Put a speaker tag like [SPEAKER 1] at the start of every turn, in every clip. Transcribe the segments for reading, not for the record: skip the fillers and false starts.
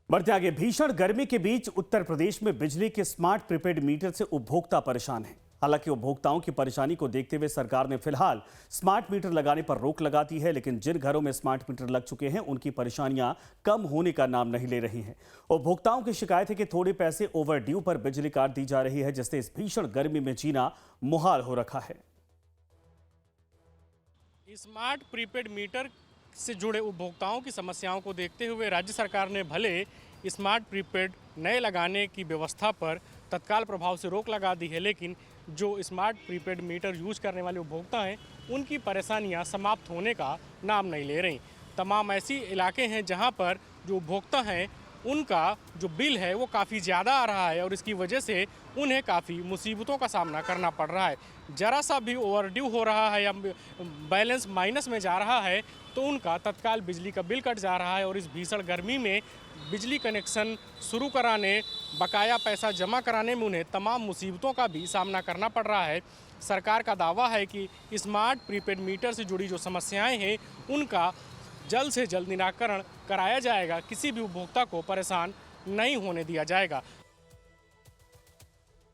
[SPEAKER 1] बढ़ते आगे, भीषण गर्मी के बीच उत्तर प्रदेश में बिजली के स्मार्ट प्रीपेड मीटर से उपभोक्ता परेशान हैं। हालांकि उपभोक्ताओं की परेशानी को देखते हुए सरकार ने फिलहाल स्मार्ट मीटर लगाने पर रोक लगा दी है, लेकिन जिन घरों में स्मार्ट मीटर लग चुके हैं उनकी परेशानियां कम होने का नाम नहीं ले रही हैं। उपभोक्ताओं की शिकायत है कि थोड़े पैसे ओवर ड्यू पर बिजली काट दी जा रही है, जिससे इस भीषण गर्मी में जीना मुहाल हो रखा है।
[SPEAKER 2] स्मार्ट प्रीपेड मीटर से जुड़े उपभोक्ताओं की समस्याओं को देखते हुए राज्य सरकार ने भले स्मार्ट प्रीपेड नए लगाने की व्यवस्था पर तत्काल प्रभाव से रोक लगा दी है, लेकिन जो स्मार्ट प्रीपेड मीटर यूज करने वाले उपभोक्ता हैं उनकी परेशानियां समाप्त होने का नाम नहीं ले रही। तमाम ऐसी इलाके हैं जहां पर जो उपभोक्ता हैं उनका जो बिल है वो काफ़ी ज़्यादा आ रहा है और इसकी वजह से उन्हें काफ़ी मुसीबतों का सामना करना पड़ रहा है। ज़रा सा भी ओवरड्यू हो रहा है या बैलेंस माइनस में जा रहा है तो उनका तत्काल बिजली का बिल कट जा रहा है और इस भीषण गर्मी में बिजली कनेक्शन शुरू कराने, बकाया पैसा जमा कराने में उन्हें तमाम मुसीबतों का भी सामना करना पड़ रहा है। सरकार का दावा है कि स्मार्ट प्रीपेड मीटर से जुड़ी जो समस्याएँ हैं उनका जल्द से जल्द निराकरण कराया जाएगा, किसी भी उपभोक्ता को परेशान नहीं होने दिया जाएगा।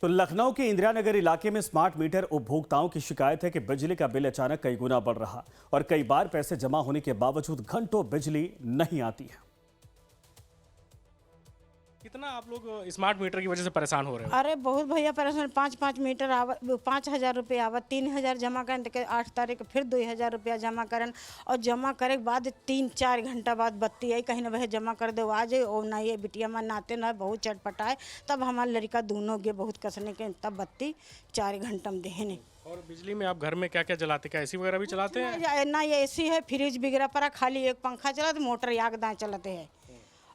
[SPEAKER 1] तो लखनऊ के इंदिरा नगर इलाके में स्मार्ट मीटर उपभोक्ताओं की शिकायत है कि बिजली का बिल अचानक कई गुना बढ़ रहा और कई बार पैसे जमा होने के बावजूद घंटों बिजली नहीं आती है।
[SPEAKER 2] कितना आप लोग स्मार्ट मीटर की वजह से परेशान हो रहे हो?
[SPEAKER 3] अरे बहुत भैया परेशान। 5-5 मीटर आवत, 5,000 रुपया आवत, 3,000 जमा करें तो 8 तारीख फिर 2,000 रुपया जमा करें और जमा करे के बाद 3-4 घंटा बाद बत्ती आई, कहीं ना वह जमा कर दे आ जाए और ना ये बिटिया में नाते ना बहुत चटपटाए। तब हमारे लड़का दोनों गे बहुत कसने के तब बत्ती 4 घंटा में देने।
[SPEAKER 2] और बिजली में आप घर में क्या क्या चलाते, क्या एसी वगैरह भी चलाते हैं?
[SPEAKER 3] ना ये एसी है, फ्रिज वगैरह पर खाली एक पंखा चला तो मोटर याग दाएँ चलते हैं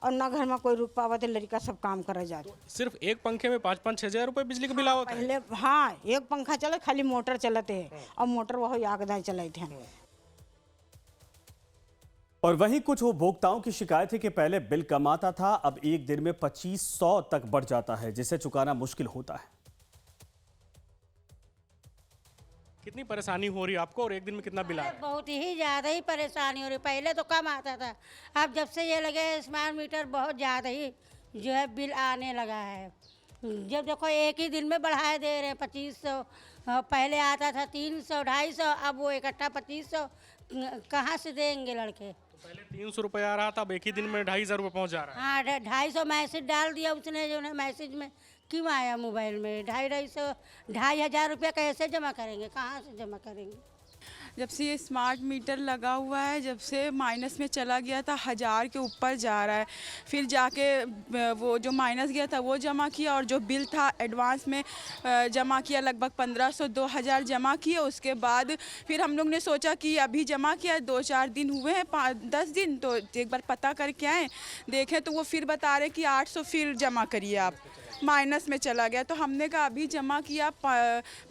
[SPEAKER 3] और ना घर में कोई रुक पावा तो लड़का सब काम कर जाते।
[SPEAKER 2] तो सिर्फ एक पंखे में 5-5-6 हज़ार रुपये बिजली का बिल आवता है?
[SPEAKER 3] पहले हाँ, एक पंखा चले खाली मोटर चलते हैं और मोटर वह याग दाएँ चलाते हैं।
[SPEAKER 1] और वहीं कुछ उपभोक्ताओं की शिकायत है कि पहले बिल कम आता था, अब एक दिन में 2500 तक बढ़ जाता है, जिसे चुकाना मुश्किल होता है।
[SPEAKER 2] कितनी परेशानी हो रही है आपको और एक दिन में कितना बिल आ रहा है?
[SPEAKER 4] बहुत ही ज़्यादा ही परेशानी हो रही। पहले तो कम आता था, अब जब से ये लगे स्मार्ट मीटर बहुत ज़्यादा ही जो है बिल आने लगा है। जब देखो एक ही दिन में बढ़ाए दे रहे हैं 2500। पहले आता था 300, 250, अब वो इकट्ठा 2500 कहाँ से देंगे लड़के?
[SPEAKER 2] तो पहले 300 रुपये आ रहा था, अब एक ही दिन में 2,500 रुपये पहुँच जा रहा है।
[SPEAKER 4] हाँ, 250 मैसेज डाल दिया उसने, जो है मैसेज में क्यों आया मोबाइल में 2,500 रुपया कैसे जमा करेंगे, कहाँ से जमा करेंगे?
[SPEAKER 5] जब से ये स्मार्ट मीटर लगा हुआ है, जब से माइनस में चला गया था 1000 के ऊपर जा रहा है। फिर जाके वो जो माइनस गया था वो जमा किया और जो बिल था एडवांस में जमा किया, लगभग 1500-2000 जमा किए। उसके बाद फिर हम लोग ने सोचा कि अभी जमा किया 2-4 दिन हुए हैं, 5-10 दिन, तो एक बार पता करके आए, देखें तो वो फिर बता रहे कि 800 फिर जमा करिए आप, माइनस में चला गया। तो हमने कहा अभी जमा किया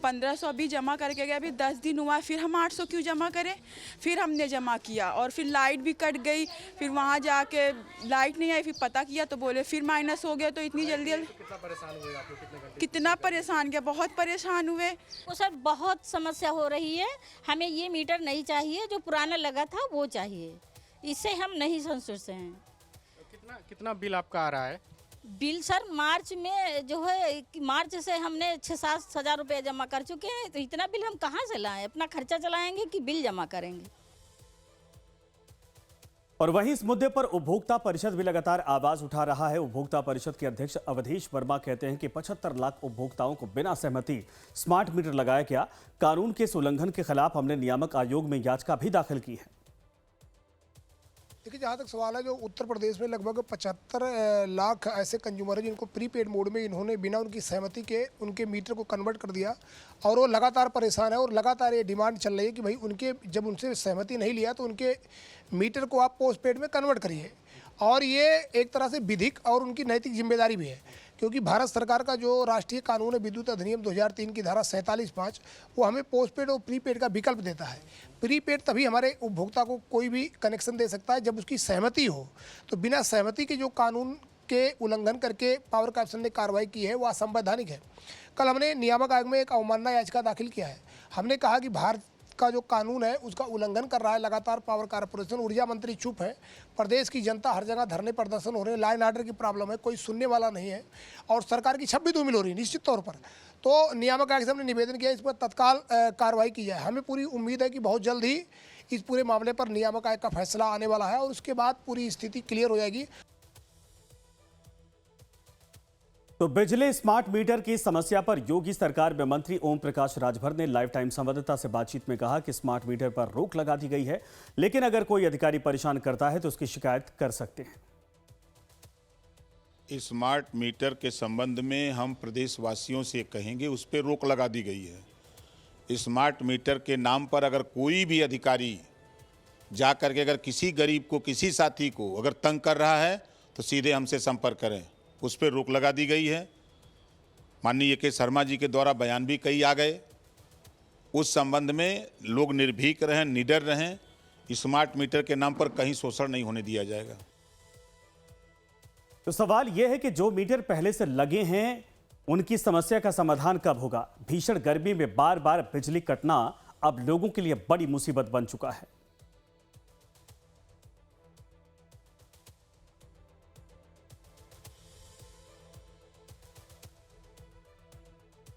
[SPEAKER 5] 1500 अभी जमा करके गया, अभी 10 दिन हुआ, फिर हम 800 क्यों जमा करें? फिर हमने जमा किया और फिर लाइट भी कट गई। फिर वहाँ जाके लाइट नहीं आई, फिर पता किया तो बोले फिर माइनस हो गया। तो इतनी जल्दी
[SPEAKER 2] कितना परेशान हुए आप लोग?
[SPEAKER 5] कितना परेशान किया, बहुत परेशान हुए।
[SPEAKER 6] वो सर बहुत समस्या हो रही है। हमें ये मीटर नहीं चाहिए, जो पुराना लगा था वो चाहिए। इससे हम नहीं संतुष्ट हैं।
[SPEAKER 2] कितना बिल आपका आ रहा है?
[SPEAKER 6] बिल सर मार्च में जो है, मार्च से हमने 6-7 हज़ार रुपये जमा कर चुके हैं, तो इतना बिल हम कहाँ से लाएं? अपना खर्चा चलाएंगे कि बिल जमा करेंगे?
[SPEAKER 1] और वहीं इस मुद्दे पर उपभोक्ता परिषद भी लगातार आवाज उठा रहा है। उपभोक्ता परिषद के अध्यक्ष अवधेश वर्मा कहते हैं कि 75 लाख उपभोक्ताओं को बिना सहमति स्मार्ट मीटर लगाया गया। कानून के इस उल्लंघन के खिलाफ हमने नियामक आयोग में याचिका भी दाखिल की है।
[SPEAKER 7] देखिए, जहाँ तक सवाल है, जो उत्तर प्रदेश में लगभग 75 लाख ऐसे कंज्यूमर हैं जिनको प्रीपेड मोड में इन्होंने बिना उनकी सहमति के उनके मीटर को कन्वर्ट कर दिया और वो लगातार परेशान है और लगातार ये डिमांड चल रही है कि भाई उनके जब उनसे सहमति नहीं लिया तो उनके मीटर को आप पोस्ट पेड में कन्वर्ट करिए। और ये एक तरह से विधिक और उनकी नैतिक जिम्मेदारी भी है, क्योंकि भारत सरकार का जो राष्ट्रीय कानून है विद्युत अधिनियम 2003 की धारा 47(5) वो हमें पोस्टपेड और प्रीपेड का विकल्प देता है। प्रीपेड तभी हमारे उपभोक्ता को कोई भी कनेक्शन दे सकता है जब उसकी सहमति हो। तो बिना सहमति के जो कानून के उल्लंघन करके पावर कॉर्पोरेशन ने कार्रवाई की है वो असंवैधानिक है। कल हमने नियामक आयोग में एक अवमानना याचिका दाखिल किया है। हमने कहा कि भारत का जो कानून है उसका उल्लंघन कर रहा है लगातार पावर कारपोरेशन। ऊर्जा मंत्री चुप है, प्रदेश की जनता हर जगह धरने प्रदर्शन हो रहे हैं, लाइन आर्डर की प्रॉब्लम है, कोई सुनने वाला नहीं है और सरकार की छब्बी धूमिल हो रही है निश्चित तौर पर। तो नियामक आयोग से हमने निवेदन किया इस पर तत्काल कार्रवाई की जाए। हमें पूरी उम्मीद है कि बहुत जल्द ही इस पूरे मामले पर नियामक आयोग का फैसला आने वाला है और उसके बाद पूरी स्थिति क्लियर हो जाएगी।
[SPEAKER 1] तो बिजली स्मार्ट मीटर की समस्या पर योगी सरकार में मंत्री ओम प्रकाश राजभर ने लाइव टाइम संवाददाता से बातचीत में कहा कि स्मार्ट मीटर पर रोक लगा दी गई है, लेकिन अगर कोई अधिकारी परेशान करता है तो उसकी शिकायत कर सकते हैं।
[SPEAKER 8] स्मार्ट मीटर के संबंध में हम प्रदेशवासियों से कहेंगे उस पर रोक लगा दी गई है। स्मार्ट मीटर के नाम पर अगर कोई भी अधिकारी जा करके अगर किसी गरीब को, किसी साथी को अगर तंग कर रहा है तो सीधे हमसे संपर्क करें, उस पर रोक लगा दी गई है। माननीय के शर्मा जी के द्वारा बयान भी कई आ गए। उस संबंध में लोग निर्भीक रहें, निडर रहें। स्मार्ट मीटर के नाम पर कहीं शोषण नहीं होने दिया जाएगा।
[SPEAKER 1] तो सवाल यह है कि जो मीटर पहले से लगे हैं उनकी समस्या का समाधान कब होगा? भीषण गर्मी में बार बार बिजली कटना अब लोगों के लिए बड़ी मुसीबत बन चुका है।